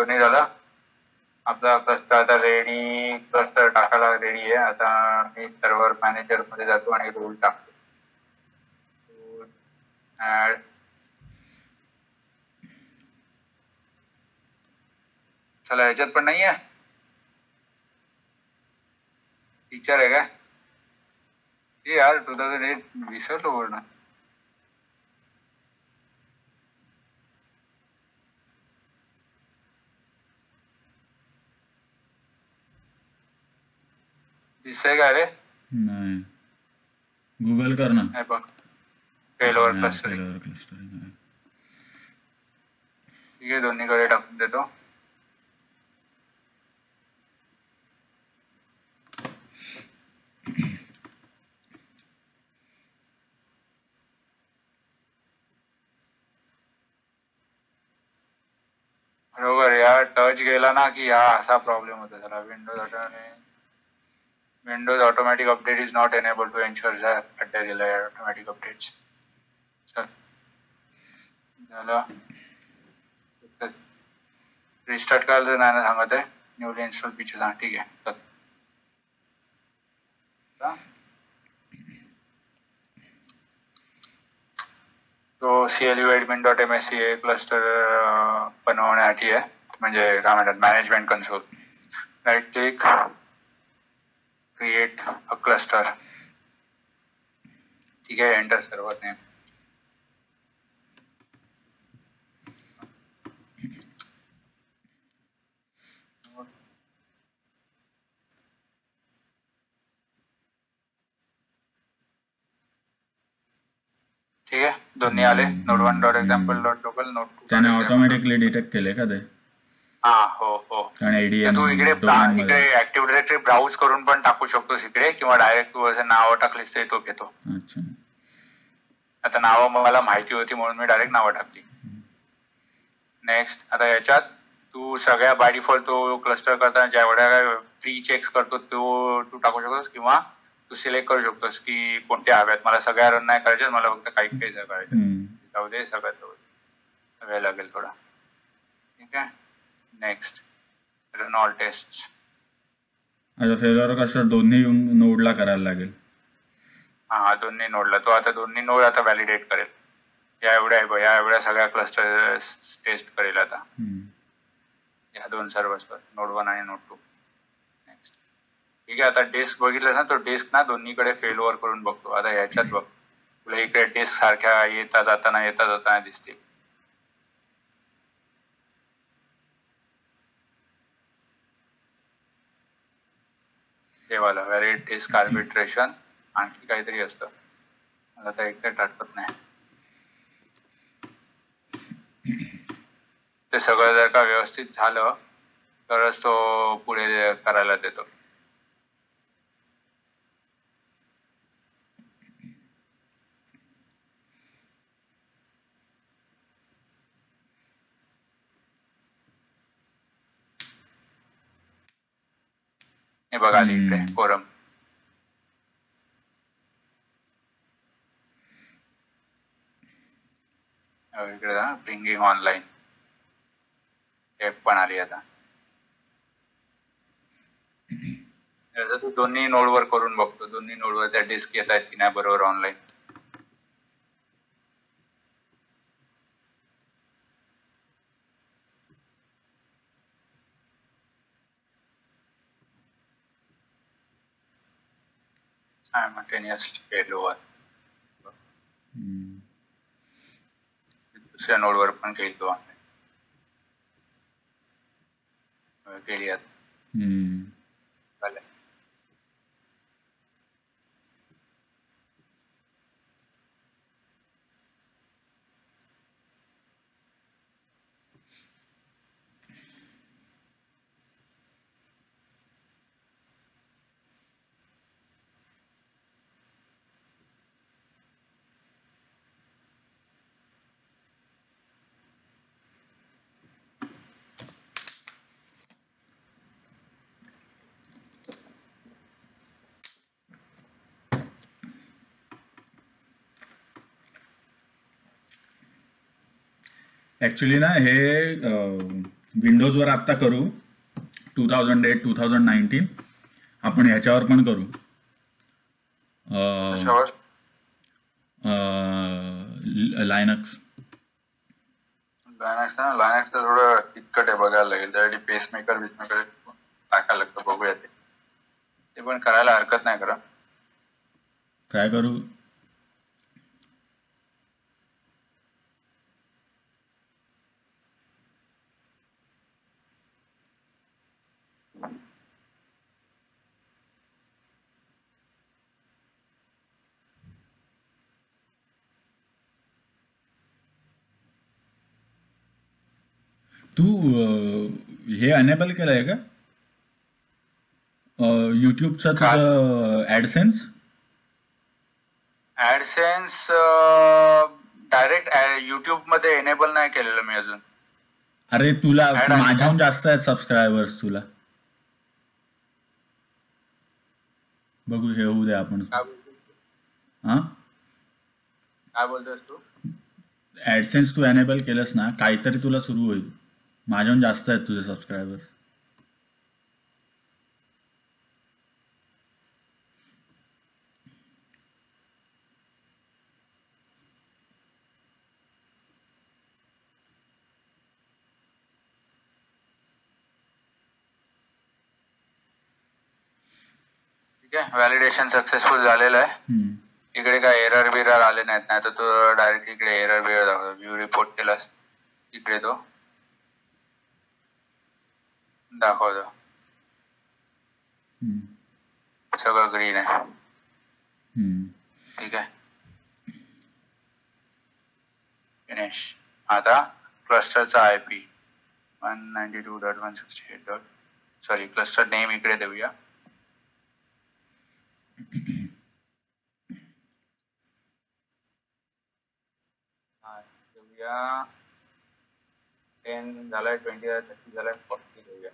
दोन्ही झालं. आपला क्लस्टर आता रेडी, क्लस्टर टाकायला रेडी आहे. आता मी सर्व्हर मॅनेजर मध्ये जातो आणि रोल टाकतो. ऍड चला, याच्यात पण नाही आहे. टीचर आहे काय? हे यार 2008 विसरलो पूर्ण. दिसतंय का रे? नाही, गूगल कर ना. हे बघ, फेलवर क्लस्टर. ठीक आहे, दोन्हीकडे टाकून देतो. बरोबर यार, टच गेला ना की हा असा प्रॉब्लेम होतो. जरा windows automatic update is not enable to ensure अड्डा दिलाय ऑटोमॅटिक अपडेट्स. चल झालं. रिस्टार्ट करायला नाही ना सांगत आहे. Newly install features. हा ठीक आहे. चल तो CLU admin.msc क्लस्टर बनवण्यासाठी आहे. म्हणजे काय म्हणतात, management console. Right click, create a cluster. ठीक आहे, एंटर सर्व्हर नेम. ठीक आहे, दोन्ही आले. node1.example.local, node2. त्याने ऑटोमॅटिकली डिटेक्ट केले का ते? हा, हो हो. तू इकडे ऍक्टिव्ह डिरेक्टरी ब्राउज करून पण टाकू शकतोस इकडे, किंवा डायरेक्ट तू असं नाव टाकलीस ते तो घेतो. अच्छा, आता नावं मला माहिती होती म्हणून मी डायरेक्ट नावं टाकली. नेक्स्ट. आता याच्यात तू सगळ्या बाय डिफॉल्ट तो क्लस्टर करताना जेवढ्या प्री चेक्स करतो तो तू टाकू शकतोस, किंवा तू सिलेक्ट करू शकतोस की कोणत्या हव्यात. मला सगळ्या रन नाही करायच्या, मला फक्त काही करायचं. जाऊ दे, सगळ्यात वेळ लागेल थोडा. ठीक आहे. Next, run all test. अच्छा, फेलर क्लस्टर दोन्ही नोडला करायला लागेल. हा, दोन्ही नोडला. तो आता दोन्ही नोड आता व्हॅलिडेट करेल. या एवढ्या सगळ्या क्लस्टर टेस्ट करेल आता या दोन सर्व्हर्सवर, node1 आणि node2. नेक्स्ट. ठीक आहे. आता डिस्क बघितलं ना, तो डिस्क ना दोन्हीकडे फेल ओव्हर करून बघतो. आता याच्यात बघ, तुला इकडे डिस्क सारख्या येता जाताना दिसतील. तेवाला व्हॅलिड डिस्क आर्बिट्रेशन आणखी काहीतरी असतं, मला तर एकदा आठवत नाही. ते सगळं जर का व्यवस्थित झालं तरच तो पुढे करायला देतो. हे बघा, आली इकडे फोरम. इकडे ब्रिंगिंग ऑनलाईन ऍप पण आली. आता तू दोन्ही नोडवर करून बघतो, दोन्ही नोडवर त्या डिस्क येत आहेत की नाही बरोबर ऑनलाईन. सायमल्टेनियस फेलओव्हर. दुसऱ्या नोडवर पण केली तो ऑनलाईन केली आता. ऍक्च्युली ना हे विंडोजवर आत्ता करू 2008 2019. आपण ह्याच्यावर पण करू कशावर? लायनक्स. लायनॅक्स ना, लायनॅक्स तर थोडं किटकट आहे, बघायला लागेल. त्यासाठी पेसमेकर बिसमेकर टाकायला लागतं, बघूया ते पण करायला हरकत नाही करा. ट्राय करू. तू हे अनेबल केलं आहे का यूट्यूबचं तुझं ॲडसेन्स? ऍडसेन्स डायरेक्ट युट्यूब मध्ये एनेबल नाही केलेलं मी अजून. अरे तुला Ad आली माझ्याहून का? जास्त आहेत सबस्क्रायबर्स तुला. बघू हे होऊ दे आपण. हां काय बोलतोस तू? ॲडसेन्स तू एनेबल केलंस ना, काहीतरी तुला सुरू होईल. माझ्याहून जास्त आहेत तुझे सबस्क्रायबर्स. ठीक आहे, व्हॅलिडेशन सक्सेसफुल झालेलं आहे. इकडे काय एरर बिरर आले नाहीत, नाही तर तू डायरेक्ट इकडे एरर बिरर दाखवतो. व्ह्यू रिपोर्ट केलास इकडे तो दाखवतो, सगळं ग्रीन आहे. ठीक आहे, फिनिश. आता क्लस्टरचा IP 192.168. सॉरी, क्लस्टर नेम इकडे देऊया. देऊया 10 झालाय, 20 झालाय, 30 झालाय, 40 देऊया.